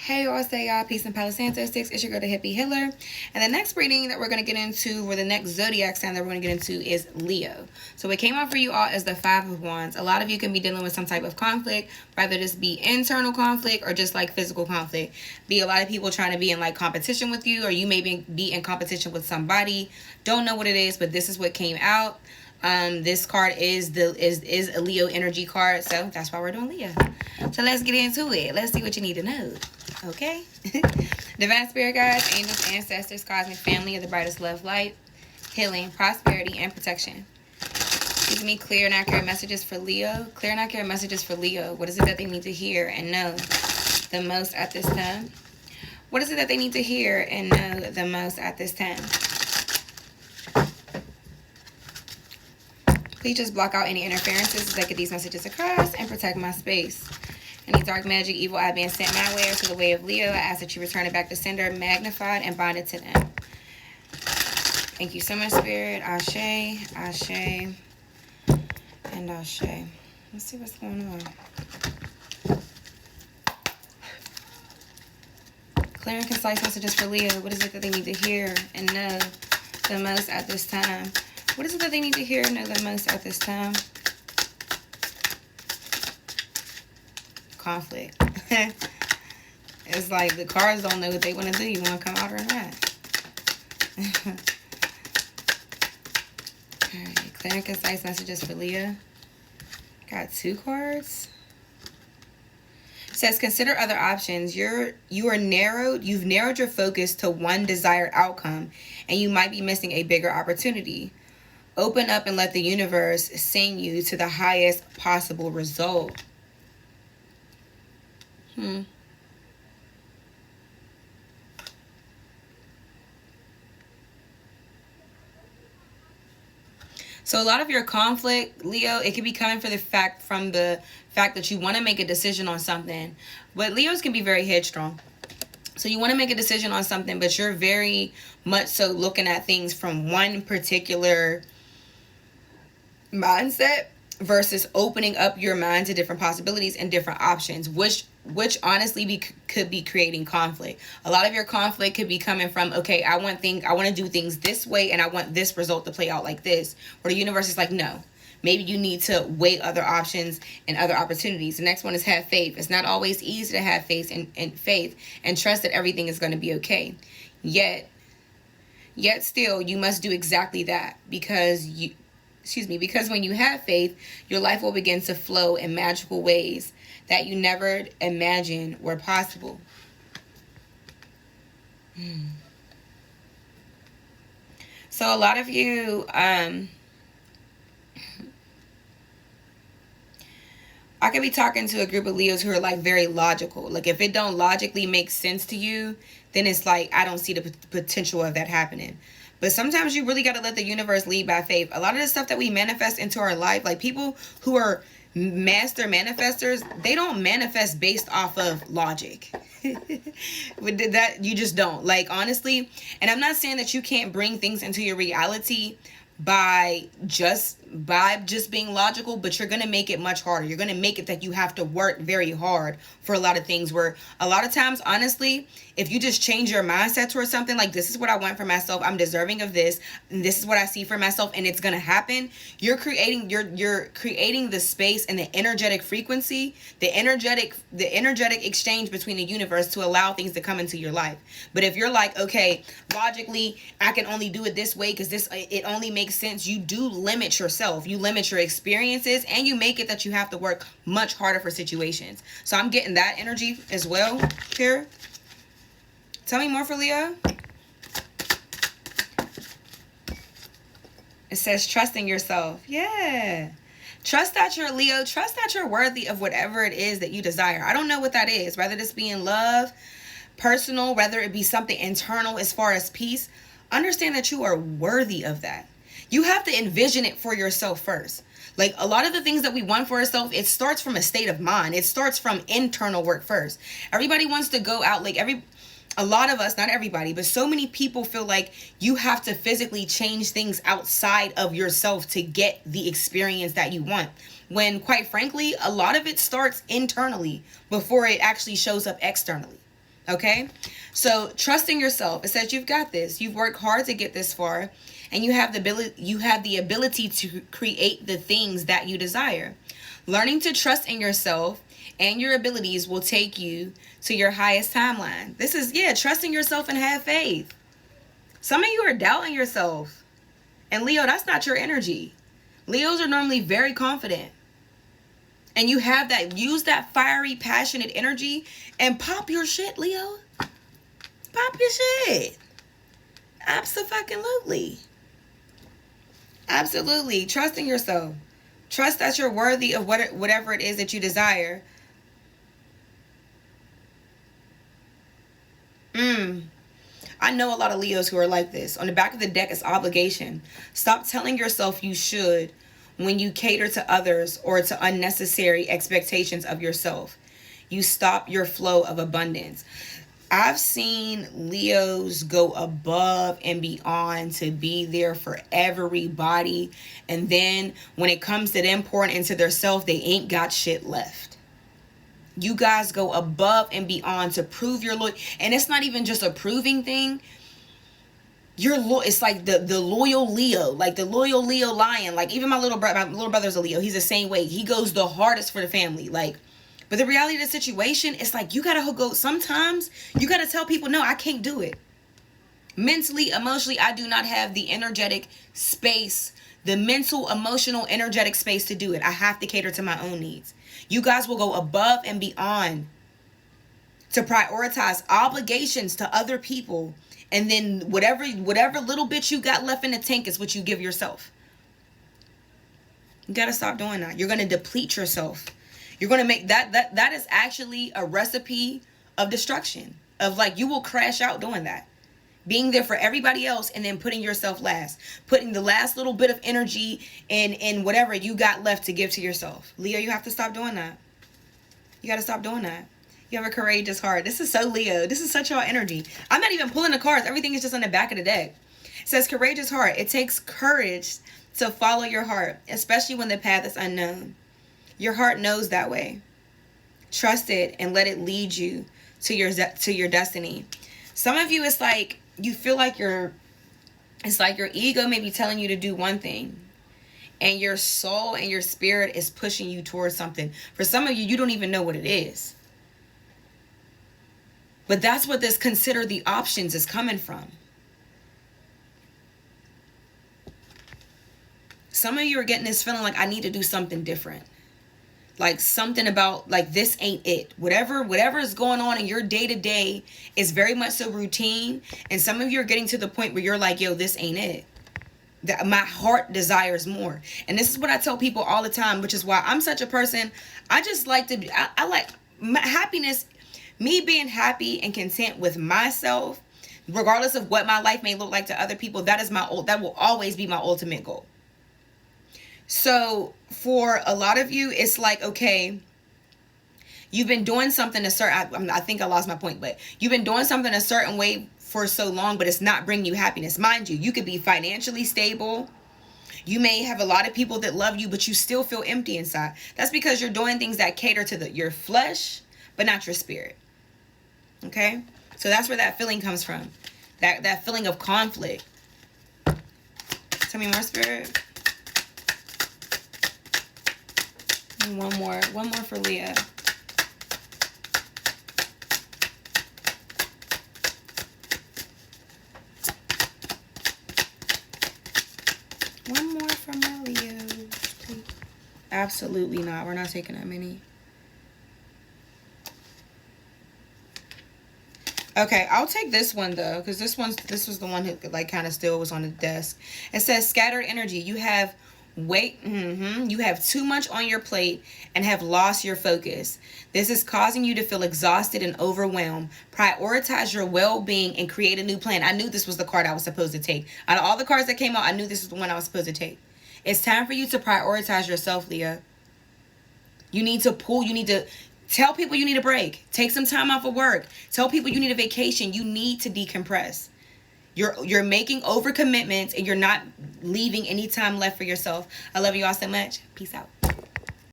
Hey, y'all, say y'all, peace and Palo Santo sticks. It's your girl, the hippie healer. And the next reading that we're going to get into, or the next zodiac sign that we're going to get into, is Leo. So what came out for you all is the Five of Wands. A lot of you can be dealing with some type of conflict, whether this be internal conflict or just like physical conflict. Be a lot of people trying to be in like competition with you, or you may be in competition with somebody. Don't know what it is, but this is what came out. This card is a Leo energy card, so that's why we're doing Leo. So let's get into it. Let's see what you need to know. Okay. Divine spirit guides, angels, ancestors, cosmic family of the brightest love light, healing, prosperity, and protection. Give me clear and accurate messages for Leo. Clear and accurate messages for Leo. What is it that they need to hear and know the most at this time? What is it that they need to hear and know the most at this time? Please just block out any interferences as I get these messages across and protect my space. Any dark magic, evil eye being sent my way or to the way of Leo, I ask that you return it back to sender, magnified, and bonded to them. Thank you so much, Spirit. Ashe, Ashe, and Ashe. Let's see what's going on. Clear and concise messages for Leo. What is it that they need to hear and know the most at this time? What is it that they need to hear and know the most at this time? Conflict. It's like the cards don't know what they want to do. You want to come out or not? Alright, clear and concise messages for Leo. Got two cards. It says consider other options. You've narrowed your focus to one desired outcome, and you might be missing a bigger opportunity. Open up and let the universe send you to the highest possible result. So a lot of your conflict, Leo, it could be coming from the fact that you want to make a decision on something. But Leos can be very headstrong. So you want to make a decision on something, but you're very much so looking at things from one particular mindset versus opening up your mind to different possibilities and different options, which honestly could be creating conflict. A lot of your conflict could be coming from, okay, I want to do things this way and I want this result to play out like this. Or the universe is like, no, maybe you need to weigh other options and other opportunities. The next one is have faith. It's not always easy to have faith and trust that everything is going to be okay. Yet still, you must do exactly that because when you have faith, your life will begin to flow in magical ways that you never imagined were possible. So a lot of you, I could be talking to a group of Leos who are like very logical. Like if it don't logically make sense to you, then it's like, I don't see the potential of that happening. But sometimes you really got to let the universe lead by faith. A lot of the stuff that we manifest into our life, like people who are master manifestors, they don't manifest based off of logic. That you just don't. Like honestly, and I'm not saying that you can't bring things into your reality by just being logical, but you're going to make it much harder. You're going to make it that you have to work very hard for a lot of things, where a lot of times, honestly, if you just change your mindset towards something like, this is what I want for myself, I'm deserving of this, and this is what I see for myself, and it's going to happen, you're creating the space and the energetic frequency, the energetic exchange between the universe to allow things to come into your life. But if you're like, okay, logically, I can only do it this way because it only makes sense, you do limit yourself. You limit your experiences, and you make it that you have to work much harder for situations. So I'm getting that energy as well here. Tell me more for Leo. It says trusting yourself. Yeah. Trust that you're Leo. Trust that you're worthy of whatever it is that you desire. I don't know what that is. Whether this be in love, personal, whether it be something internal as far as peace. Understand that you are worthy of that. You have to envision it for yourself first. Like a lot of the things that we want for ourselves, it starts from a state of mind. It starts from internal work first. Everybody wants to go out, a lot of us, not everybody, but so many people feel like you have to physically change things outside of yourself to get the experience that you want. When quite frankly, a lot of it starts internally before it actually shows up externally. Okay? So trusting yourself. It says you've got this. You've worked hard to get this far, and you have the ability to create the things that you desire. Learning to trust in yourself and your abilities will take you to your highest timeline. This is, yeah, trusting yourself and have faith. Some of you are doubting yourself. And Leo, that's not your energy. Leos are normally very confident. And you have that, use that fiery, passionate energy and pop your shit, Leo. Pop your shit. Absolutely. Absolutely. Trust in yourself. Trust that you're worthy of whatever it is that you desire. I know a lot of Leos who are like this. On the back of the deck is obligation. Stop telling yourself you should when you cater to others or to unnecessary expectations of yourself. You stop your flow of abundance. I've seen Leos go above and beyond to be there for everybody. And then when it comes to them pouring into their self, they ain't got shit left. You guys go above and beyond to prove your loyalty. And it's not even just a proving thing. It's like the loyal Leo, like the loyal Leo lion. Like even my little brother's a Leo. He's the same way. He goes the hardest for the family. Like, but the reality of the situation, it's like you gotta go. Sometimes you gotta tell people, no, I can't do it. Mentally, emotionally, I do not have the energetic space, the mental, emotional, energetic space to do it. I have to cater to my own needs. You guys will go above and beyond to prioritize obligations to other people. And then whatever little bit you got left in the tank is what you give yourself. You got to stop doing that. You're going to deplete yourself. You're going to make that is actually a recipe of destruction. Of like, you will crash out doing that. Being there for everybody else and then putting yourself last. Putting the last little bit of energy in whatever you got left to give to yourself. Leo, you have to stop doing that. You got to stop doing that. You have a courageous heart. This is so Leo. This is such your energy. I'm not even pulling the cards. Everything is just on the back of the deck. It says courageous heart. It takes courage to follow your heart, especially when the path is unknown. Your heart knows that way. Trust it and let it lead you to your destiny. Some of you, it's like you feel like it's like your ego may be telling you to do one thing, and your soul and your spirit is pushing you towards something. For some of you, you don't even know what it is. But that's what this consider the options is coming from. Some of you are getting this feeling like I need to do something different. Like something about like this ain't it. Whatever is going on in your day to day is very much so routine. And some of you are getting to the point where you're like, yo, this ain't it. That my heart desires more. And this is what I tell people all the time, which is why I'm such a person. I just like to be, I like my happiness. Me being happy and content with myself, regardless of what my life may look like to other people, that will always be my ultimate goal. So for a lot of you, it's like, okay, you've been doing something I think I lost my point, but you've been doing something a certain way for so long, but it's not bringing you happiness. Mind you, you could be financially stable. You may have a lot of people that love you, but you still feel empty inside. That's because you're doing things that cater to your flesh, but not your spirit. Okay? So that's where that feeling comes from. That feeling of conflict. Tell me more, Spirit. And one more for Leah. One more from my Leos, please. Absolutely not. We're not taking that many. Okay, I'll take this one though, because this was the one who like kind of still was on the desk. It says scattered energy. You have you have too much on your plate and have lost your focus. This is causing you to feel exhausted and overwhelmed. Prioritize your well-being and create a new plan. I knew this was the card I was supposed to take. Out of all the cards that came out, I knew this was the one I was supposed to take. It's time for you to prioritize yourself, Leah. You need to tell people you need a break. Take some time off of work. Tell people you need a vacation. You need to decompress. You're making overcommitments and you're not leaving any time left for yourself. I love you all so much. Peace out.